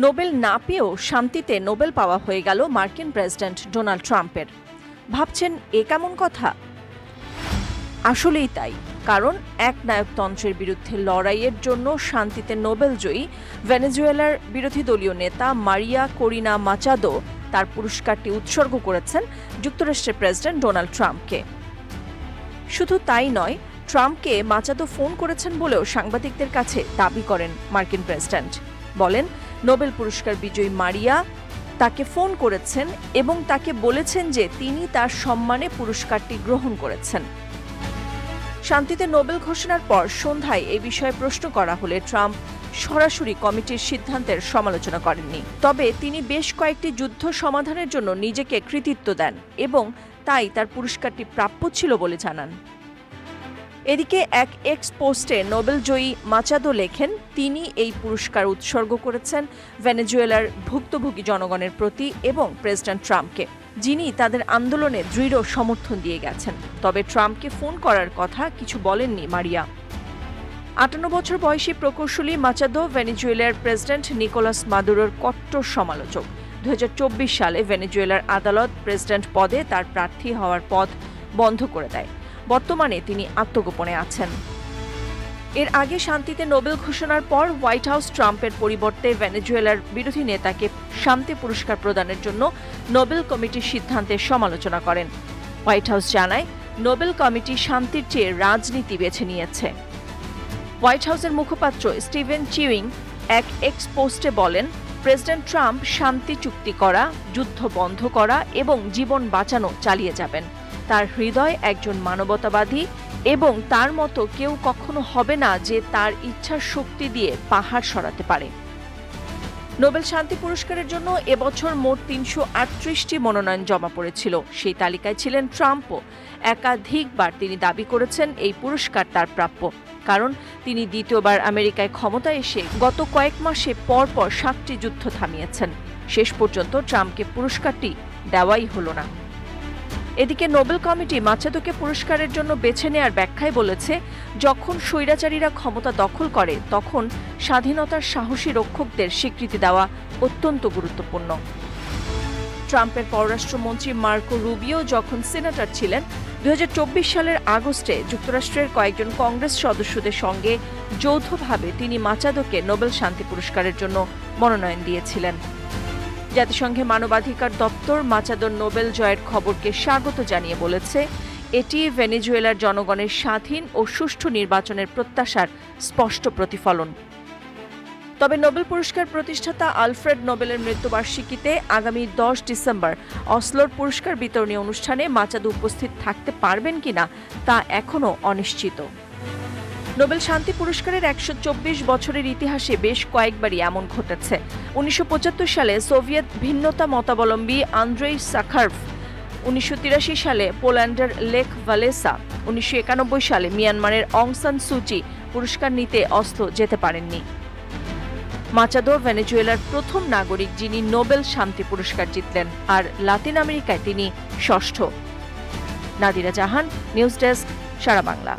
Nobel না পেয়েও শান্তিতে নোবেল পাওয়া হয়ে গেল মার্কিন প্রেসিডেন্ট ডোনাল্ড ট্রাম্পের। ভাবছেন এ কেমন কথা? আসলেই তাই, কারণ একনায়কতন্ত্রের বিরুদ্ধে লড়াইয়ের জন্য শান্তিতে নোবেল জয়ী ভেনেজুয়েলার বিরোধী দলীয় নেতা মারিয়া করিনা মাচাদো তার পুরস্কারটি উৎসর্গ করেছেন যুক্তরাষ্ট্রের প্রেসিডেন্ট ডোনাল্ড ট্রাম্পকে। শুধু তাই নয়, ট্রাম্পকে মাচাদো ফোন করেছেন বলেও সাংবাদিকদের কাছে দাবি করেন মার্কিন প্রেসিডেন্ট। বলেন, নোবেল পুরস্কার বিজয়ী মারিয়া তাকে ফোন করেছেন এবং তাকে বলেছেন যে তিনি তার সম্মানে পুরস্কারটি গ্রহণ করেছেন। শান্তিতে নোবেল ঘোষণার পর সন্ধ্যায় এ বিষয়ে প্রশ্ন করা হলে ট্রাম্প সরাসরি কমিটির সিদ্ধান্তের সমালোচনা করেননি। তবে তিনি বেশ কয়েকটি যুদ্ধ সমাধানের জন্য নিজেকে কৃতিত্ব দেন এবং তাই তার পুরস্কারটি প্রাপ্য ছিল বলে জানান। এদিকে এক এক্স পোস্টে নোবেল জয়ী মাচাদো লেখেন, তিনি এই পুরস্কার উৎসর্গ করেছেন ভেনেজুয়েলার ভুক্তভোগী জনগণের প্রতি এবং প্রেসিডেন্ট ট্রাম্পকে, যিনি তাদের আন্দোলনে দৃঢ় সমর্থন দিয়ে গেছেন। তবে ট্রাম্পকে ফোন করার কথা কিছু বলেননি মারিয়া। 58 বছর বয়সী প্রকৌশলী মাচাদো ভেনেজুয়েলার প্রেসিডেন্ট নিকোলাস মাদুরোর কট্টর সমালোচক। 2024 সালে ভেনেজুয়েলার আদালত প্রেসিডেন্ট পদে তার প্রার্থী হওয়ার পথ বন্ধ করে দেয়। বর্তমানে তিনি আত্মগোপনে আছেন। এর আগে শান্তিতে নোবেল ঘোষণার পর হোয়াইট হাউস ট্রাম্পের পরিবর্তে ভেনেজুয়েলার বিরোধী নেতাকে শান্তি পুরস্কার প্রদানের জন্য নোবেল কমিটির সিদ্ধান্তের সমালোচনা করেন। হোয়াইট হাউস জানায়, নোবেল কমিটি শান্তির চেয়ে রাজনীতি বেছে নিয়েছে। হোয়াইট হাউসের মুখপাত্র স্টিভেন চিউইং এক এক্স পোস্টে বলেন, প্রেসিডেন্ট ট্রাম্প শান্তি চুক্তি করা, যুদ্ধ বন্ধ করা এবং জীবন বাঁচানো চালিয়ে যাবেন। তার হৃদয় একজন মানবতাবাদী এবং তার মতো কেউ কখনো হবে না যে তার ইচ্ছার শক্তি দিয়ে পাহাড় সরাতে পারে। নোবেল শান্তি পুরস্কারের জন্য এবছর মোট 338টি মনোনয়ন জমা পড়েছিল। সেই তালিকায় ছিলেন ট্রাম্পও। একাধিকবার তিনি দাবি করেছেন এই পুরস্কার তার প্রাপ্য, কারণ তিনি দ্বিতীয়বার আমেরিকায় ক্ষমতায় এসে গত কয়েক মাসে পরপর 7টি যুদ্ধ থামিয়েছেন। শেষ পর্যন্ত ট্রাম্পকে পুরস্কারটি দেওয়াই হলো না। এদিকে নোবেল কমিটি মাচাদোকে পুরস্কারের জন্য বেছে নেয়ার ব্যাখ্যায় বলেছে, যখন স্বৈরাচারীরা ক্ষমতা দখল করে তখন স্বাধীনতার সাহসী রক্ষকদের স্বীকৃতি দেওয়া অত্যন্ত গুরুত্বপূর্ণ। ট্রাম্পের পররাষ্ট্রমন্ত্রী মার্কো রুবিও যখন সিনেটর ছিলেন, 2024 সালের আগস্টে যুক্তরাষ্ট্রের কয়েকজন কংগ্রেস সদস্যদের সঙ্গে যৌথভাবে তিনি মাচাদোকে নোবেল শান্তি পুরস্কারের জন্য মনোনয়ন দিয়েছিলেন। জাতিসংঘে মানবাধিকার দপ্তর মাচাদোর নোবেল জয়ের খবরকে স্বাগত জানিয়ে বলেছে, এটি ভেনেজুয়েলার জনগণের স্বাধীন ও সুষ্ঠু নির্বাচনের প্রত্যাশার স্পষ্ট প্রতিফলন। তবে নোবেল পুরস্কার প্রতিষ্ঠাতা আলফ্রেড নোবেলের মৃত্যুবার্ষিকীতে আগামী 10 ডিসেম্বর অসলোর পুরস্কার বিতরণী অনুষ্ঠানে মাচাদো উপস্থিত থাকতে পারবেন কিনা তা এখনও অনিশ্চিত। নোবেল শান্তি পুরস্কারের 124 বছরের ইতিহাসে বেশ কয়েকবারই এমন ঘটেছে। 1975 সালে সোভিয়েত ভিন্নতা মতাবলম্বী আন্দ্রেই সাখারভ, 1983 সালে পোল্যান্ডের লেখ ভালেসা, 1991 সালে মিয়ানমারের অং সান সুচি পুরস্কার নিতে অসলো যেতে পারেননি। মাচাদো ভেনেজুয়েলার প্রথম নাগরিক যিনি নোবেল শান্তি পুরস্কার জিতলেন, আর লাতিন আমেরিকায় তিনি ষষ্ঠ। নাদিরা জাহান, নিউজ ডেস্ক, সারা বাংলা।